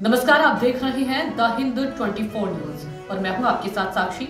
नमस्कार, आप देख रहे हैं द हिंद 24 न्यूज और मैं हूं आपके साथ साक्षी।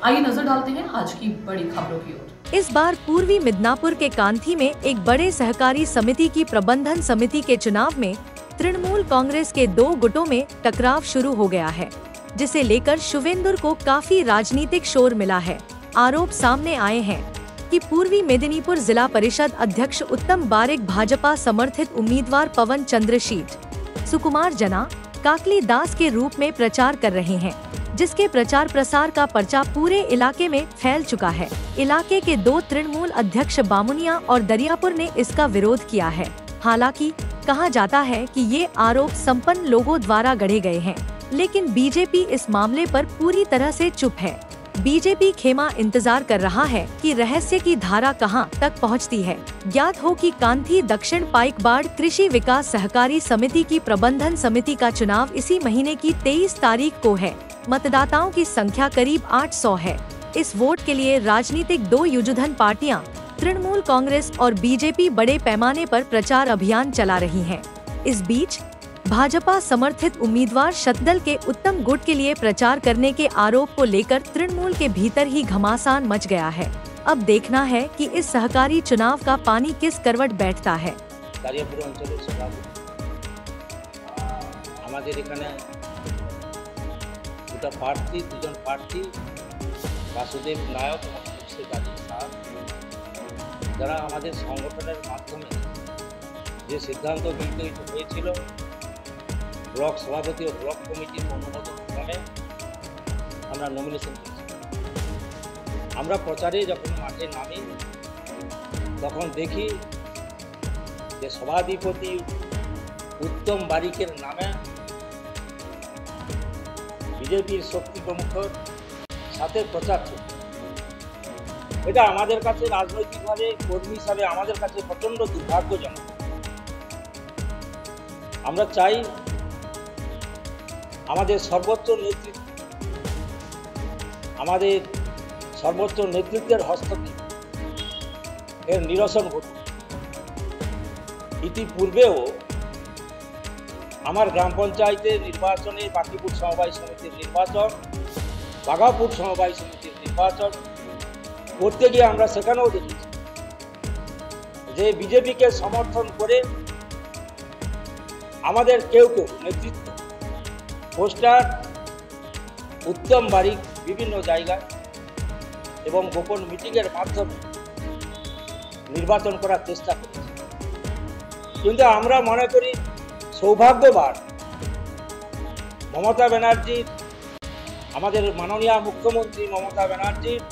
आइए नजर डालते हैं आज की बड़ी खबरों की ओर। इस बार पूर्वी मिदनापुर के कांथी में एक बड़े सहकारी समिति की प्रबंधन समिति के चुनाव में तृणमूल कांग्रेस के दो गुटों में टकराव शुरू हो गया है, जिसे लेकर शुवेंदुर को काफी राजनीतिक शोर मिला है। आरोप सामने आए हैं कि पूर्वी मेदिनीपुर जिला परिषद अध्यक्ष उत्तम बारिक भाजपा समर्थित उम्मीदवार पवन चंद्रशीट सुकुमार जना काकली दास के रूप में प्रचार कर रहे हैं, जिसके प्रचार प्रसार का पर्चा पूरे इलाके में फैल चुका है। इलाके के दो तृणमूल अध्यक्ष बामुनिया और दरियापुर ने इसका विरोध किया है। हालांकि कहा जाता है कि ये आरोप संपन्न लोगों द्वारा गढ़े गए हैं, लेकिन बीजेपी इस मामले पर पूरी तरह से चुप है। बीजेपी खेमा इंतजार कर रहा है कि रहस्य की धारा कहां तक पहुंचती है। ज्ञात हो कि कांथी दक्षिण पाइकबाड़ कृषि विकास सहकारी समिति की प्रबंधन समिति का चुनाव इसी महीने की 23 तारीख को है। मतदाताओं की संख्या करीब 800 है। इस वोट के लिए राजनीतिक दो युद्धधन पार्टियां तृणमूल कांग्रेस और बीजेपी बड़े पैमाने पर प्रचार अभियान चला रही हैं। इस बीच भाजपा समर्थित उम्मीदवार शतदल के उत्तम गुट के लिए प्रचार करने के आरोप को लेकर तृणमूल के भीतर ही घमासान मच गया है। अब देखना है कि इस सहकारी चुनाव का पानी किस करवट बैठता है। বাসুদেব নায়ক এবং যারা আমাদের সংগঠনের মাধ্যমে যে সিদ্ধান্ত গৃহীত হয়েছিল, ব্লক সভাপতি ও ব্লক কমিটির অনুমোদন ক্রমে আমরা নমিনেশন করেছি। আমরা প্রচারে যখন মাঠে নামি তখন দেখি যে সভাধিপতি উত্তম বারিকের নামে বিজেপির শক্তি প্রমুখের সাথে প্রচার চলছে। এটা আমাদের কাছে রাজনৈতিকভাবে কর্মী হিসাবে আমাদের কাছে প্রচণ্ড দুর্ভাগ্যজনক। আমরা চাই আমাদের সর্বোচ্চ নেতৃত্বের হস্তক্ষেপ এর নিরসন ঘটুক। ইতিপূর্বেও আমার গ্রাম পঞ্চায়েতের নির্বাচনে বাকিপুর সমবায় সমিতির নির্বাচন, বাঘাপুর সমবায় সমিতির নির্বাচন করতে গিয়ে আমরা সেখানেও দেখেছি যে বিজেপিকে সমর্থন করে আমাদের কেউ নেতৃত্ব পোস্টার উত্তম বারিক বিভিন্ন জায়গায় এবং গোপন মিটিংয়ের মাধ্যমে নির্বাচন করার চেষ্টা করেছে। কিন্তু আমরা মনে করি সৌভাগ্যবান মমতা ব্যানার্জির, আমাদের মাননীয় মুখ্যমন্ত্রী মমতা ব্যানার্জির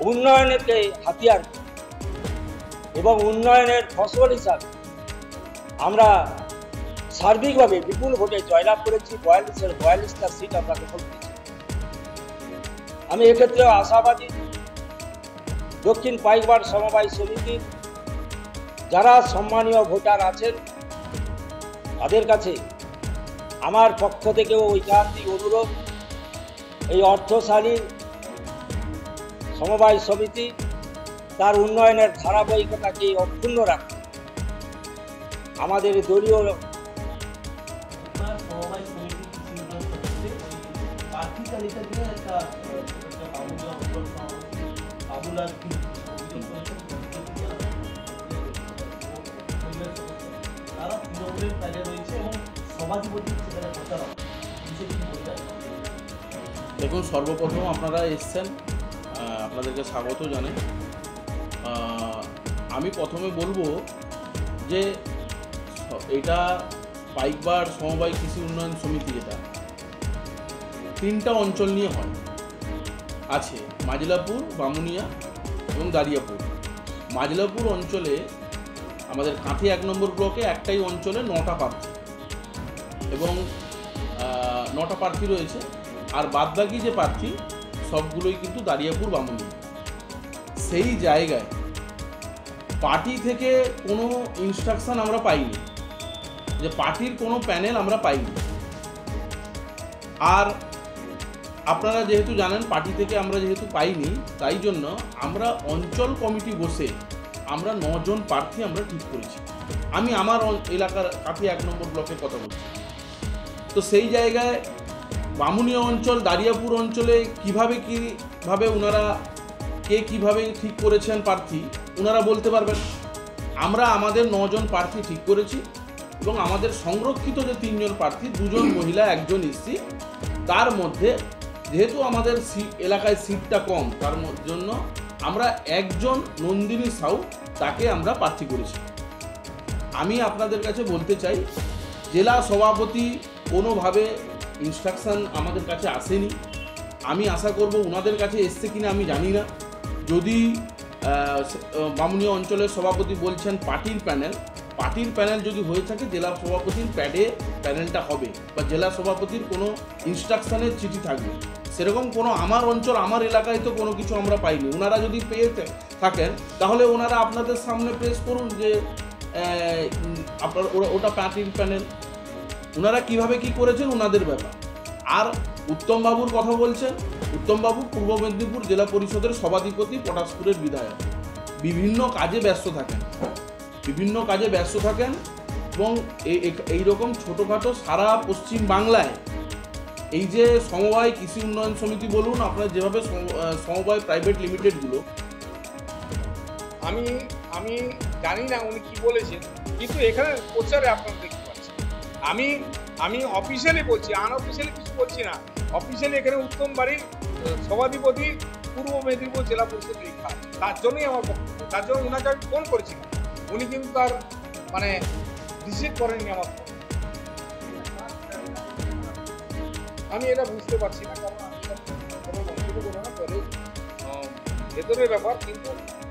উন্নয়নকে হাতিয়ার এবং উন্নয়নের ফসল হিসাবে আমরা সার্বিকভাবে বিপুল ভোটে জয়লাভ করেছি। 42টা সিট আমরা দখল করেছি। আমি এক্ষেত্রে আশাবাদী দক্ষিণ পাইকবাড় সমবায় সমিতির যারা সম্মানীয় ভোটার আছেন তাদের কাছে আমার পক্ষ থেকেও ঐকান্তিক অনুরোধ, এই অর্থশালী সমবায় সমিতি তার উন্নয়নের ধারাবাহিকতাকে অক্ষুণ্ণ রাখতে আমাদের দলীয় দেখুন, সর্বপ্রথম আপনারা এসছেন, আপনাদেরকে স্বাগত জানাই। আমি প্রথমে বলবো যে এটা পাইকবাড় সমবায় কৃষি উন্নয়ন সমিতি যেটা 3টা অঞ্চল নিয়ে হয় আছে, মাজলাপুর, বামুনিয়া এবং দারিয়াপুর। মাজলাপুর অঞ্চলে আমাদের কাঁথি 1 নম্বর ব্লকে একটাই অঞ্চলে 9টা প্রার্থী এবং 9টা প্রার্থী রয়েছে, আর বাদবাকি যে প্রার্থী সবগুলোই কিন্তু দারিয়াপুর, বামুনিয়া। সেই জায়গায় পার্টি থেকে কোনো ইনস্ট্রাকশন আমরা পাইনি, যে পার্টির কোনো প্যানেল আমরা পাইনি। আর আপনারা যেহেতু জানেন পার্টি থেকে আমরা যেহেতু পাইনি, তাই জন্য আমরা অঞ্চল কমিটি বসে আমরা 9 জন প্রার্থী আমরা ঠিক করেছি। আমি আমার এলাকার কাঁথি 1 নম্বর ব্লকের কথা বলছি। তো সেই জায়গায় বামুনিয়া অঞ্চল, দারিয়াপুর অঞ্চলে কিভাবে ওনারা কিভাবে ঠিক করেছেন প্রার্থী ওনারা বলতে পারবেন। আমরা আমাদের 9 জন প্রার্থী ঠিক করেছি এবং আমাদের সংরক্ষিত যে 3 জন প্রার্থী, 2 জন মহিলা 1 জন এসসি, তার মধ্যে যেহেতু আমাদের এলাকায় সিটটা কম তার জন্য আমরা 1 জন নন্দিনী সাউ তাকে আমরা প্রার্থী করেছি। আমি আপনাদের কাছে বলতে চাই, জেলা সভাপতি কোনোভাবে ইনস্ট্রাকশান আমাদের কাছে আসেনি। আমি আশা করব ওনাদের কাছে এসছে কিনা আমি জানি না। যদি বামুনিয়া অঞ্চলের সভাপতি বলছেন পার্টির প্যানেল যদি হয়ে থাকে জেলা সভাপতির প্যানেলটা হবে বা জেলা সভাপতির কোনো ইনস্ট্রাকশানের চিঠি থাকবে। সেরকম কোনো আমার অঞ্চল আমার এলাকায় তো কোনো কিছু আমরা পাইনি। ওনারা যদি পেয়ে থাকেন তাহলে ওনারা আপনাদের সামনে পেশ করুন যে আপনার ওটা পার্টির প্যানেল, ওনারা কিভাবে কি করেছেন ওনাদের ব্যাপার। আর উত্তমবাবুর কথা বলছেন, উত্তমবাবু পূর্ব মেদিনীপুর জেলা পরিষদের সভাধিপতি, পটাশপুরের বিধায়ক, বিভিন্ন কাজে ব্যস্ত থাকেন এবং এইরকম ছোটোখাটো সারা পশ্চিম বাংলায় এই যে সমবায় কৃষি উন্নয়ন সমিতি বলুন, আপনার যেভাবে সমবায় প্রাইভেট লিমিটেডগুলো, আমি জানি না উনি কি বলেছেন, কিন্তু এখানে প্রচারে আপনারা দেখতে পাচ্ছেন। আমি অফিসিয়ালি বলছি, আনঅফিসিয়ালি কিছু বলছি না। অফিসিয়ালি এখানে উত্তম বাড়ির সভাধিপতি পূর্ব মেদিনীপুর জেলা পরিষদ লেখা আছে, তার জন্যই আমার বক্তব্য। তার জন্য ওনাকে আমি ফোন করেছিলাম, উনি কিন্তু তার রিসিভ করেননি আমার ফোন। আমি এটা বুঝতে পারছি না, কারণ আমি কোনো মন্তব্য করবো না, তবে ভেতরের ব্যাপার। কিন্তু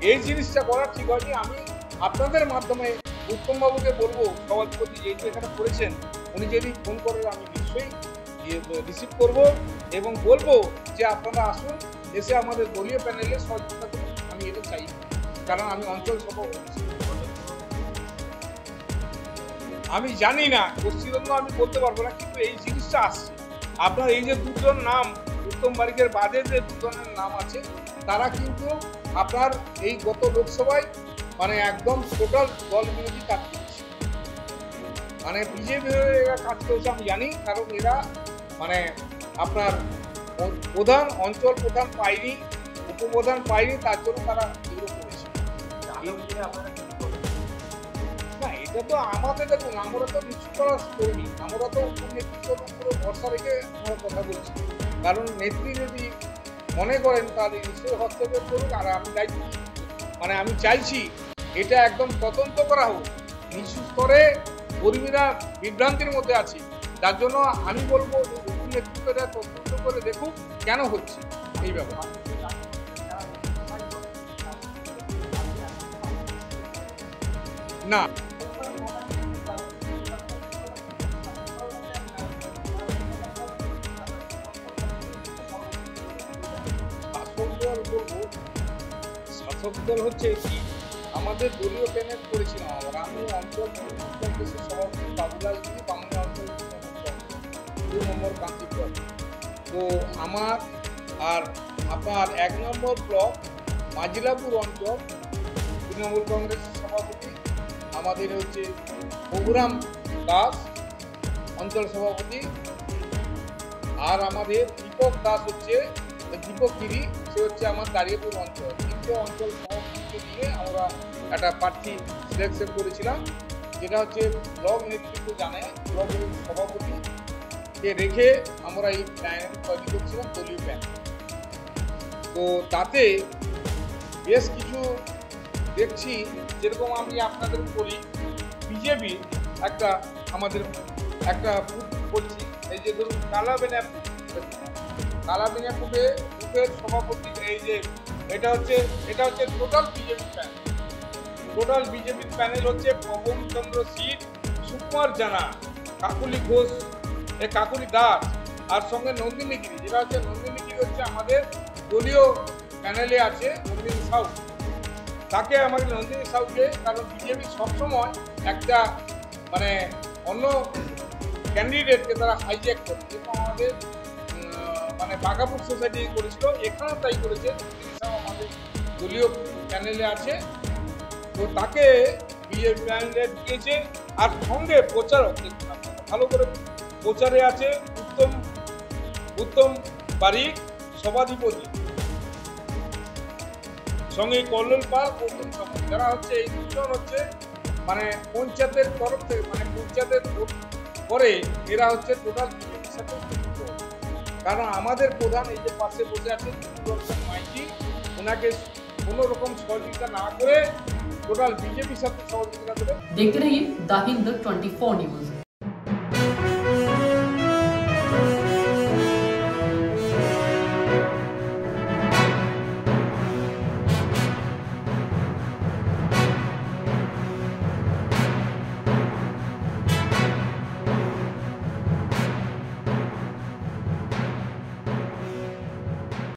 এই জিনিসটা করা ঠিক হয়নি। আমি আপনাদের মাধ্যমে উত্তমবাবুকে বলবো, সভাধিপতি যেহেতু এখানে করেছেন, উনি যদি ফোন করেন আমি নিশ্চয়ই রিসিভ করব এবং বলবো যে আপনারা আসুন, এসে আমাদের দলীয় প্যানেলে সহযোগিতা করুন। আমি এটা চাই, কারণ আমি অঞ্চল সভাপতি। আমি জানি না, পশ্চিমবঙ্গ আমি বলতে পারবো না, কিন্তু এই জিনিসটা আসছে। আপনার এই যে 2 জন নাম, উত্তম বারিকের বাদে যে 2 জনের নাম আছে, তারা কিন্তু আপনার এই গত লোকসভায় একদম টোটাল দল বিরোধী কাজ করছে। বিজেপি এরা কাজ করেছে আমি জানি, কারণ এরা আপনার প্রধান অঞ্চল প্রধান পায়নি, উপপ্রধান পায়নি, তার জন্য তারা এগুলো করেছে। না, এটা তো আমাদের, দেখুন আমরা তো নিশ্চিত করা করিনি, আমরা তো নেতৃত্বের উপরে ভরসা রেখে আমরা কথা বলছি। কারণ নেত্রী যদি মনে করেন তাহলে নিশ্চয়ই হস্তক্ষেপ করুক। আর আমি আমি চাইছি এটা একদম তদন্ত করা হোক। নিচু স্তরে কর্মীরা বিভ্রান্তির মধ্যে আছে, যার জন্য আমি বলবো নেতৃত্বটা তদন্ত করে দেখুক কেন হচ্ছে এই ব্যাপার। না, শাসক দল হচ্ছে কি, আমাদের দলীয় প্যানেল করেছিলাম আমরা। আমি অঞ্চল কংগ্রেসের সভাপতি বাবুলাল দিদি, বাংলা অঞ্চল 2 নম্বর কান্তিপুর। তো আমার আর আপনার 1 নম্বর ব্লক মাজিলাপুর অঞ্চল তৃণমূল কংগ্রেসের সভাপতি আমাদের হচ্ছে প্রভুরাম দাস অঞ্চল সভাপতি, আর আমাদের দীপক দাস হচ্ছে দীপক গিরি, সে হচ্ছে আমার দারিয়াপুর অঞ্চল। 3টে অঞ্চল সভাপতিকে নিয়ে আমরা একটা প্রার্থী সিলেকশন করেছিলাম, যেটা হচ্ছে ব্লক নেতৃত্ব জানে, ব্লকের সভাপতিকে রেখে আমরা এই প্ল্যান তৈরি করছিলাম, দলীয় প্ল্যান। তো তাতে বেশ কিছু দেখছি, যেরকম আমি আপনাদের বলি, বিজেপি আমাদের একটা বলছি, এই যে ধরুন কালাবেনাপুরে বুথের সভাপতি, এই যে এটা হচ্ছে টোটাল বিজেপি প্যানেল। টোটাল বিজেপির প্যানেল হচ্ছে পবন চন্দ্র সিট, সুকুমার জানা, কাকুলি ঘোষ, কাকুলি দাস, আর সঙ্গে নন্দিনী গিরি, যেটা হচ্ছে নন্দিনী গিরি হচ্ছে আমাদের দলীয় প্যানেলে আছে নন্দিনী সাউ। তাকে আমাদের নন্দিনী সাউকে, কারণ বিজেপি সবসময় একটা অন্য ক্যান্ডিডেটকে তারা হাইজ্যাক করে, যেরকম আমাদের বাঘাপুর সোসাইটি করেছিল, এখানেও তাই করেছে। নন্দিনী সাউ আমাদের দলীয় প্যানেলে আছে, তো তাকে বিজেপি প্যানেলে ঢুকিয়েছে। আর সঙ্গে প্রচারক, ভালো করে প্রচারে আছে উত্তম বারিক সভাধিপতি, সঙ্গে কল্লোল পাল প্রথম সম্মান, যারা হচ্ছে এই দুজন হচ্ছে মানে পঞ্চায়েতের তরফ থেকে, মানে পঞ্চায়েতের ভোট করে এরা হচ্ছে টোটাল বিজেপির সাথে যুক্ত। কারণ আমাদের প্রধান এই যে পাশে বসে আছেন রঞ্জন মাইতি, ওনাকে কোনো রকম সহযোগিতা না করে টোটাল বিজেপির সাথে সহযোগিতা করে। देखते रहिए द हिंद 24 न्यूज।